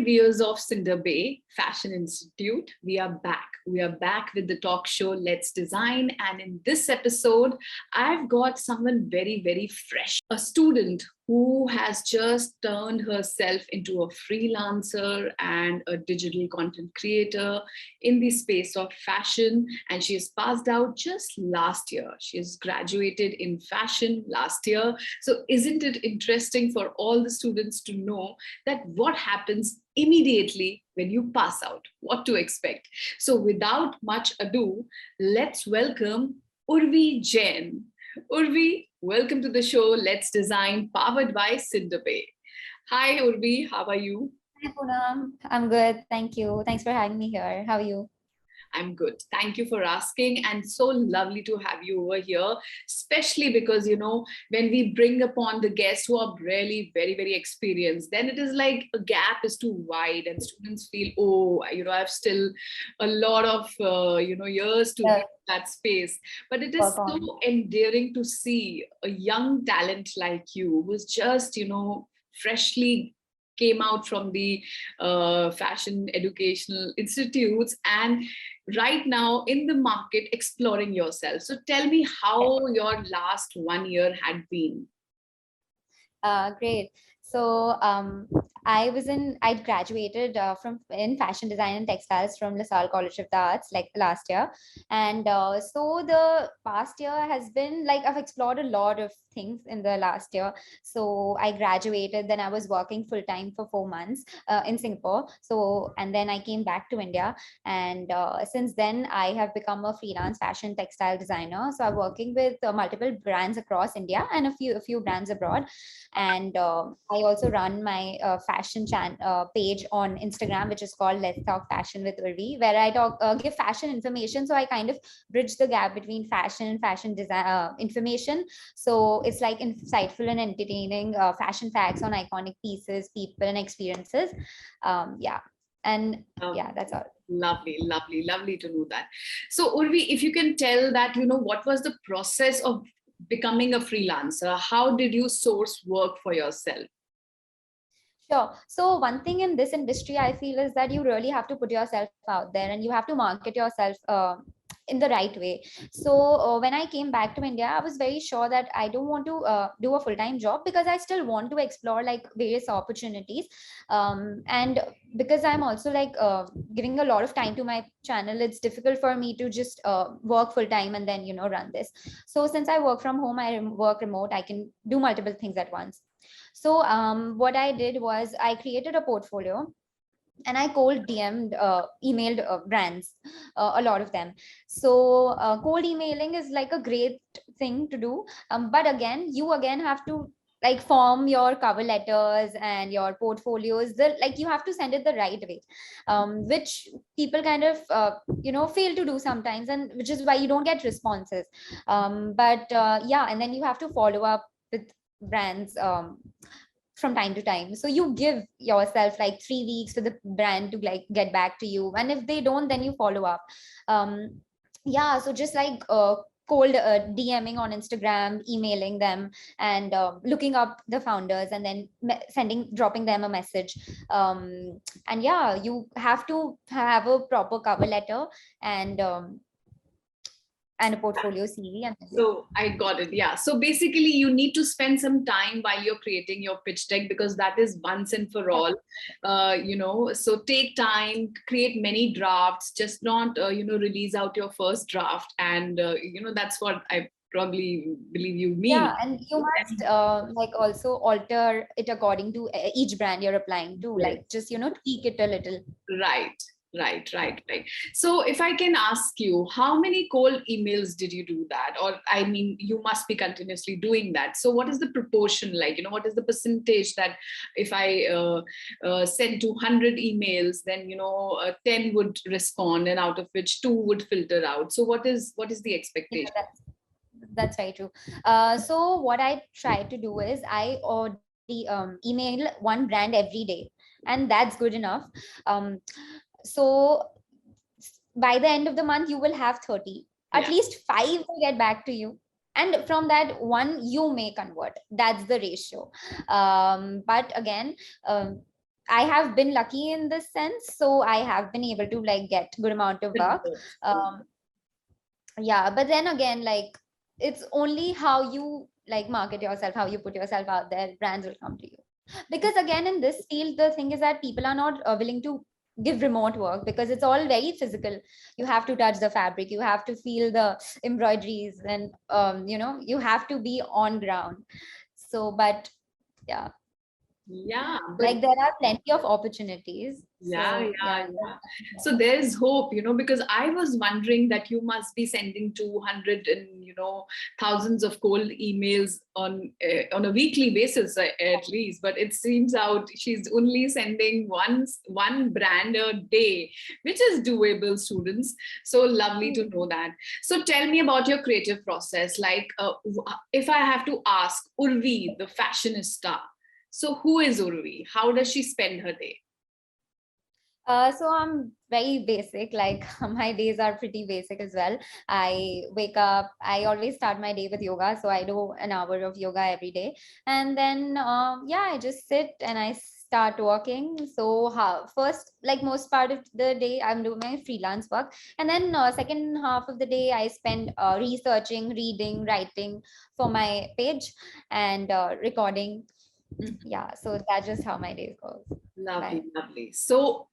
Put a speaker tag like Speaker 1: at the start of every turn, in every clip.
Speaker 1: viewers of Cindrebay Fashion Institute. We are back. We are back with the talk show Let's Design. And in this episode, I've got someone very, very fresh, a student who has just turned herself into a freelancer and a digital content creator in the space of fashion. And she has passed out just last year. She has graduated in fashion last year. So isn't it interesting for all the students to know that what happens immediately when you pass out, what to expect? So without much ado, let's welcome Urvi Jain. Urvi, welcome to the show Let's Design, powered by Cindrebay. Hi Urvi, how are you?
Speaker 2: Hi Poonam, I'm good. Thank you. Thanks for having me here. How are you?
Speaker 1: I'm good. Thank you for asking. And so lovely to have you over here, especially because, when we bring upon the guests who are really very, very experienced, then it is like a gap is too wide and students feel, oh, I've still a lot of, years to be in that space. But it is so endearing to see a young talent like you who's just, freshly came out from the fashion educational institutes and right now in the market exploring yourself. So tell me how your last 1 year had been.
Speaker 2: Great. So I graduated in fashion design and textiles from LaSalle College of the Arts like last year. And so the past year has been like I've explored a lot of things in the last year. So I graduated, then I was working full time for 4 months in Singapore. So, and then I came back to India. And since then I have become a freelance fashion textile designer. So I'm working with multiple brands across India and a few brands abroad. And I also run my fashion page on Instagram, which is called Let's Talk Fashion with Urvi, where I give fashion information. So I kind of bridge the gap between fashion and fashion design information. So it's like insightful and entertaining fashion facts on iconic pieces, people, and experiences. That's all.
Speaker 1: Lovely to know that. So Urvi, if you can tell that, what was the process of becoming a freelancer? How did you source work for yourself?
Speaker 2: Sure. So one thing in this industry, I feel, is that you really have to put yourself out there and you have to market yourself in the right way. So when I came back to India, I was very sure that I don't want to do a full-time job because I still want to explore like various opportunities. And because I'm also like giving a lot of time to my channel, it's difficult for me to just work full-time and then, run this. So since I work from home, I work remote, I can do multiple things at once. So what I did was I created a portfolio and I cold DM'd, emailed brands, a lot of them. So cold emailing is like a great thing to do. But again, you have to like form your cover letters and your portfolios. You have to send it the right way, which people kind of, fail to do sometimes, and which is why you don't get responses. And then you have to follow up with brands from time to time. So you give yourself like 3 weeks for the brand to like get back to you, and if they don't, then you follow up. So just like cold DMing on Instagram, emailing them, and looking up the founders, and then dropping them a message. You have to have a proper cover letter and a portfolio CV.
Speaker 1: So I got it. Yeah. So basically you need to spend some time while you're creating your pitch deck, because that is once and for all, so take time, create many drafts, just not, release out your first draft. And, that's what I probably believe you mean.
Speaker 2: Yeah, and you must also alter it according to each brand you're applying to,
Speaker 1: Yes.
Speaker 2: like just, tweak it a little.
Speaker 1: Right. So if I can ask you, how many cold emails did you do that? Or I mean, you must be continuously doing that. So what is the proportion like? What is the percentage that if I send 200 emails, then 10 would respond, and out of which 2 would filter out. So what is the expectation?
Speaker 2: Yeah, that's very true. So what I try to do is I email one brand every day, and that's good enough. So by the end of the month, you will have 30. At least 5 will get back to you. And from that, 1 you may convert. That's the ratio. But again, I have been lucky in this sense, so I have been able to like get good amount of
Speaker 1: Good,
Speaker 2: work.
Speaker 1: good, good.
Speaker 2: um yeah, but then again, like, it's only how you like market yourself, how you put yourself out there, brands will come to you. Because again, in this field, the thing is that people are not willing to give remote work, because it's all very physical. You have to touch the fabric, you have to feel the embroideries, and you have to be on ground. So, but yeah,
Speaker 1: Yeah, but
Speaker 2: like there are plenty of opportunities.
Speaker 1: yeah,
Speaker 2: So
Speaker 1: yeah,
Speaker 2: yeah.
Speaker 1: yeah. So there's hope, because I was wondering that you must be sending 200 and, thousands of cold emails on a weekly basis at least. But it seems out she's only sending one brand a day, which is doable, students. So lovely to know that. So tell me about your creative process. Like, if I have to ask Urvi, the fashionista, so who is Urvi? How does she spend her day?
Speaker 2: So I'm very basic, like my days are pretty basic as well. I wake up, I always start my day with yoga. So I do an hour of yoga every day. And then, yeah, I just sit and I start working. So first, like most part of the day, I'm doing my freelance work. And then second half of the day, I spend researching, reading, writing for my page, and recording. Yeah, so that's just how my day goes.
Speaker 1: Lovely,
Speaker 2: Bye.
Speaker 1: lovely. So,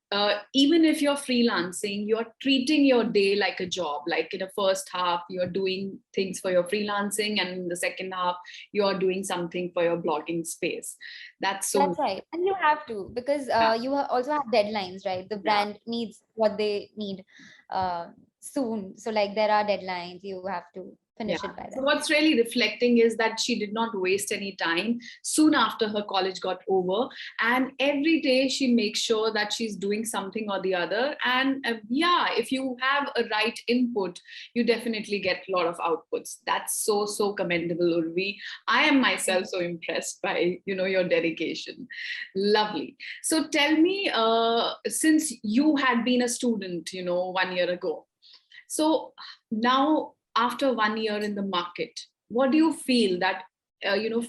Speaker 1: even if you're freelancing, you're treating your day like a job. Like in the first half, you're doing things for your freelancing, and in the second half, you're doing something for your blogging space. That's so,
Speaker 2: That's right. And you have to, because
Speaker 1: yeah,
Speaker 2: also have deadlines, right? The
Speaker 1: yeah.
Speaker 2: brand needs what they need uh, soon. So like there are deadlines, you have to
Speaker 1: Yeah.
Speaker 2: finish it by
Speaker 1: So
Speaker 2: then.
Speaker 1: what's really reflecting is that she did not waste any time soon after her college got over. And every day she makes sure that she's doing something or the other. And yeah, if you have a right input, you definitely get a lot of outputs. That's so, so commendable, Urvi. I am myself so impressed by, your dedication. Lovely. So tell me, since you had been a student, 1 year ago, so now, after 1 year in the market, what do you feel that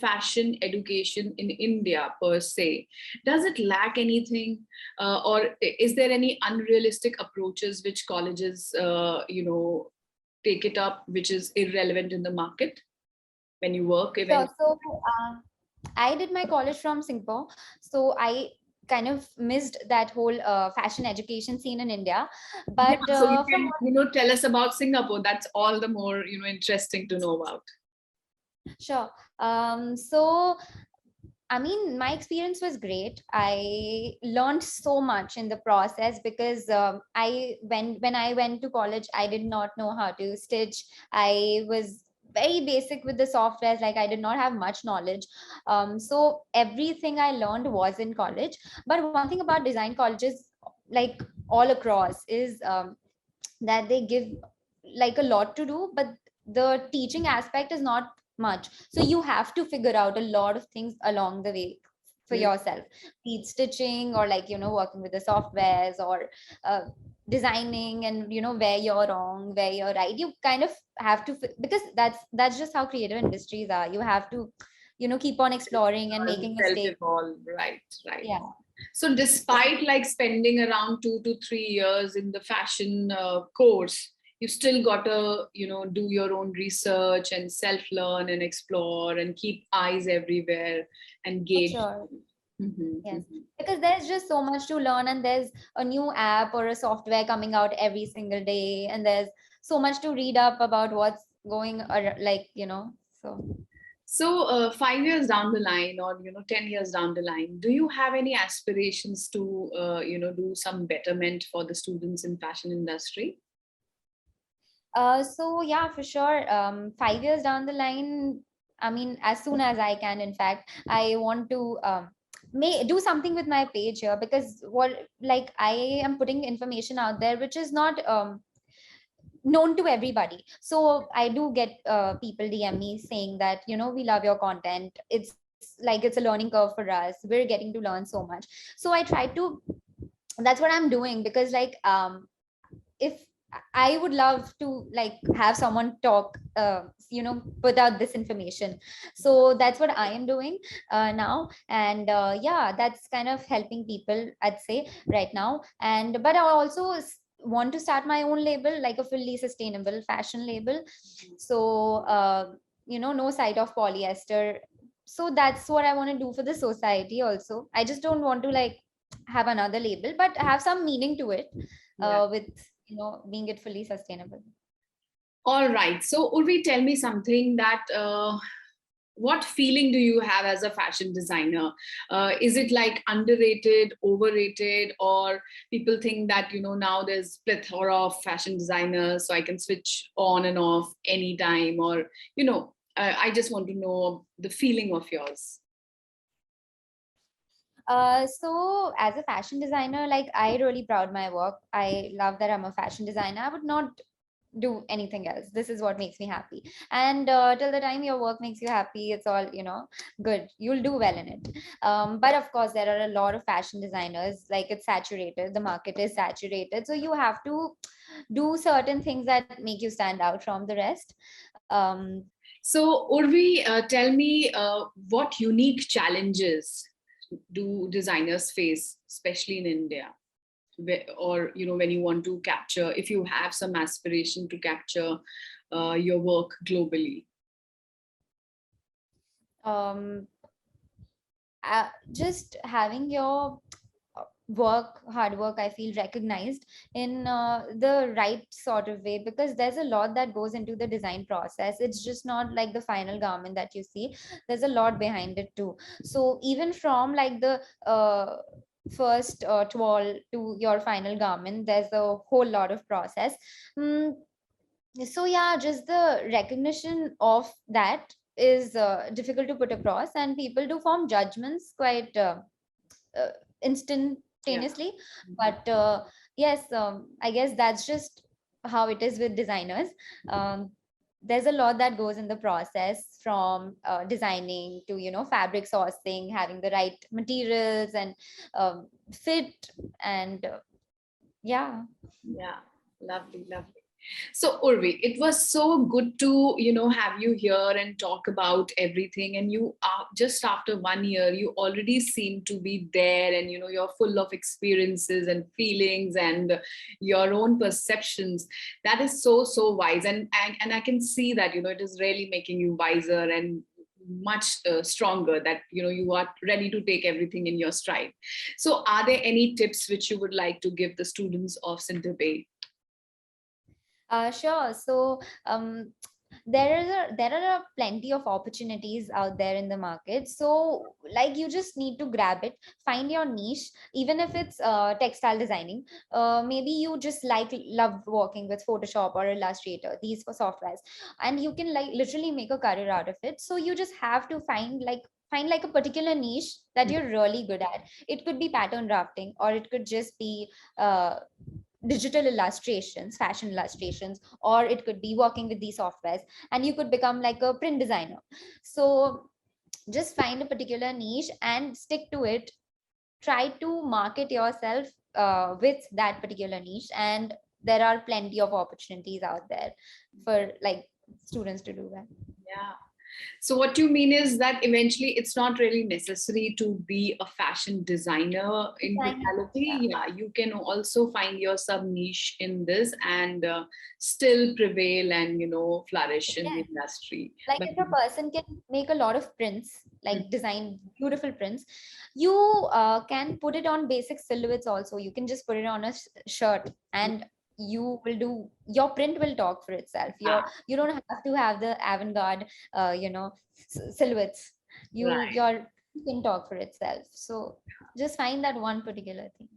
Speaker 1: fashion education in India per se, does it lack anything, or is there any unrealistic approaches which colleges take it up, which is irrelevant in the market when you work
Speaker 2: Sure.
Speaker 1: eventually?
Speaker 2: So I did my college from Singapore. So I kind of missed that whole fashion education scene in India.
Speaker 1: Yeah,
Speaker 2: But
Speaker 1: so you
Speaker 2: from
Speaker 1: can tell us about Singapore. That's all the more interesting to know about.
Speaker 2: Sure. So I mean, my experience was great. I learned so much in the process, because when I went to college, I did not know how to stitch. I was very basic with the softwares, like I did not have much knowledge. So everything I learned was in college. But one thing about design colleges, like all across, is that they give like a lot to do, but the teaching aspect is not much. So you have to figure out a lot of things along the way for
Speaker 1: Mm.
Speaker 2: yourself, be it stitching or like working with the softwares, or designing, and where you're wrong, where you're right. You kind of have to because that's just how creative industries are. You have to keep on exploring and making mistakes.
Speaker 1: Self-evolve, right, right.
Speaker 2: Yeah.
Speaker 1: So despite like spending around 2 to 3 years in the fashion course, you still gotta, do your own research and self-learn and explore and keep eyes everywhere and
Speaker 2: For
Speaker 1: gauge.
Speaker 2: sure.
Speaker 1: Mhm,
Speaker 2: Yes,
Speaker 1: mhm.
Speaker 2: because there's just so much to learn, and there's a new app or a software coming out every single day, and there's so much to read up about what's going so.
Speaker 1: So 5 years down the line, or 10 years down the line, do you have any aspirations to do some betterment for the students in fashion industry?
Speaker 2: So yeah, for sure. 5 years down the line, I mean, as soon as I can, in fact, I want to may do something with my page here, because what like I am putting information out there which is not known to everybody. So I do get people DM me saying that we love your content. It's like it's a learning curve for us. We're getting to learn so much. So I try to. That's what I'm doing, because like if I would love to like have someone talk, put out this information. So that's what I am doing now. And yeah, that's kind of helping people, I'd say, right now. And but I also want to start my own label, like a fully sustainable fashion label. So, no side of polyester. So that's what I want to do for the society also. I just don't want to like have another label, but have some meaning to it,
Speaker 1: Yeah.
Speaker 2: with being it fully sustainable.
Speaker 1: All right. So, Urvi, tell me something that what feeling do you have as a fashion designer? Is it like underrated, overrated, or people think that, now there's plethora of fashion designers, so I can switch on and off anytime, or, I just want to know the feeling of yours.
Speaker 2: So as a fashion designer, like I really proud my work. I love that I'm a fashion designer. I would not do anything else. This is what makes me happy. And till the time your work makes you happy, it's all, good. You'll do well in it. But of course, there are a lot of fashion designers, like it's saturated. The market is saturated. So you have to do certain things that make you stand out from the rest. Um,
Speaker 1: So, Urvi, tell me what unique challenges do designers face, especially in India? Or, when you want to capture, if you have some aspiration to capture your work globally?
Speaker 2: um, just having your hard work, I feel recognized in the right sort of way, because there's a lot that goes into the design process. It's just not like the final garment that you see. There's a lot behind it too. So even from like the first tool to your final garment, there's a whole lot of process. Mm, so yeah, just the recognition of that is difficult to put across, and people do form judgments quite uh,
Speaker 1: Yeah.
Speaker 2: instantaneously. But yes, I guess that's just how it is with designers. um, there's a lot that goes in the process, from designing to fabric sourcing, having the right materials and fit, and yeah.
Speaker 1: Yeah. Lovely, lovely. So, Urvi, it was so good to, have you here and talk about everything. And you are just after 1 year, you already seem to be there, and, you're full of experiences and feelings and your own perceptions. That is so, so wise. And I can see that, it is really making you wiser and much stronger, that, you are ready to take everything in your stride. So, are there any tips which you would like to give the students of Cindrebay?
Speaker 2: Sure. So there are plenty of opportunities out there in the market. So like you just need to grab it, find your niche, even if it's textile designing. Maybe you just love working with Photoshop or Illustrator, these for softwares, and you can like literally make a career out of it. So you just have to find like a particular niche that you're really good at. It could be pattern drafting, or it could just be uh, digital illustrations, fashion illustrations, or it could be working with these softwares, and you could become like a print designer. So just find a particular niche and stick to it. Try to market yourself with that particular niche, and there are plenty of opportunities out there for like students to do that.
Speaker 1: Yeah. So what you mean is that eventually it's not really necessary to be a fashion designer in
Speaker 2: Designer, yeah.
Speaker 1: totality. Yeah, you can also find your sub niche in this and still prevail and flourish in the industry.
Speaker 2: Like
Speaker 1: But
Speaker 2: if a person can make a lot of prints, like design beautiful prints, you can put it on basic silhouettes also. You can just put it on a shirt, and you will do, your print will talk for itself.
Speaker 1: yeah,
Speaker 2: You don't have to have the avant-garde silhouettes.
Speaker 1: right.
Speaker 2: You can talk for itself. So just find that one particular thing.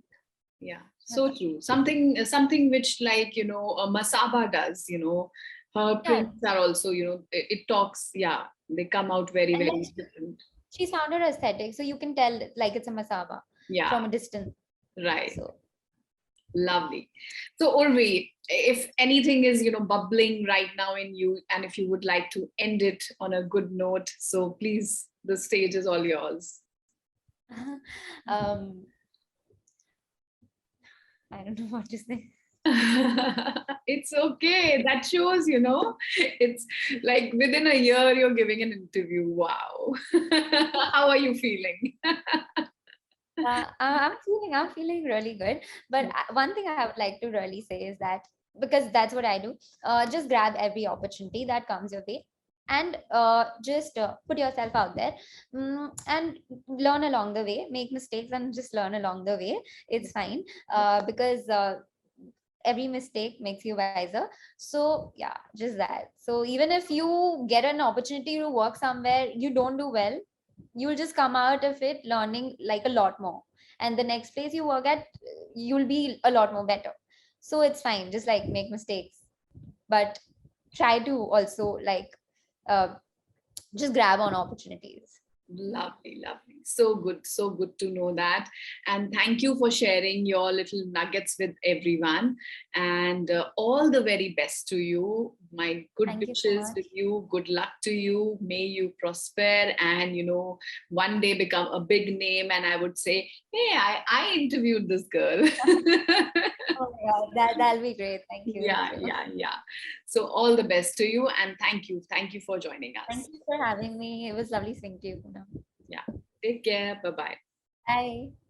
Speaker 1: Yeah, so true. Something which, like, Masaba does. Her
Speaker 2: Yeah.
Speaker 1: prints are also, it talks. Yeah, they come out very,
Speaker 2: And then
Speaker 1: very different.
Speaker 2: she sounded aesthetic, so you can tell like it's a masaba
Speaker 1: Yeah,
Speaker 2: from a distance.
Speaker 1: right.
Speaker 2: So
Speaker 1: Lovely. So, Urvi, if anything is, bubbling right now in you, and if you would like to end it on a good note, so please, the stage is all yours.
Speaker 2: um I don't know what to say.
Speaker 1: It's okay. That shows, it's like within a year you're giving an interview. Wow. How are you feeling?
Speaker 2: I'm feeling really good. But one thing I would like to really say is that, because that's what I do, just grab every opportunity that comes your way, and just put yourself out there, and learn along the way. Make mistakes and just learn along the way. It's fine, because every mistake makes you wiser. So yeah, just that. So even if you get an opportunity to work somewhere you don't do well, you'll just come out of it learning like a lot more, and the next place you work at, you'll be a lot more better. So it's fine, just like make mistakes, but try to also like uh, just grab on opportunities.
Speaker 1: Lovely, lovely. So good to know that. And thank you for sharing your little nuggets with everyone. And all the very best to you. My good
Speaker 2: Thank you so
Speaker 1: wishes
Speaker 2: much.
Speaker 1: with you. Good luck to you. May you prosper and, one day become a big name. And I would say, hey, I interviewed this girl.
Speaker 2: Oh my God, that'll be great. Thank you. Thank
Speaker 1: Yeah,
Speaker 2: you.
Speaker 1: yeah, yeah. So all the best to you. And thank you. Thank you for joining
Speaker 2: Thank
Speaker 1: us.
Speaker 2: you for having me. It was lovely speaking to you, Poonam.
Speaker 1: Yeah. Take care. Bye bye.
Speaker 2: Bye.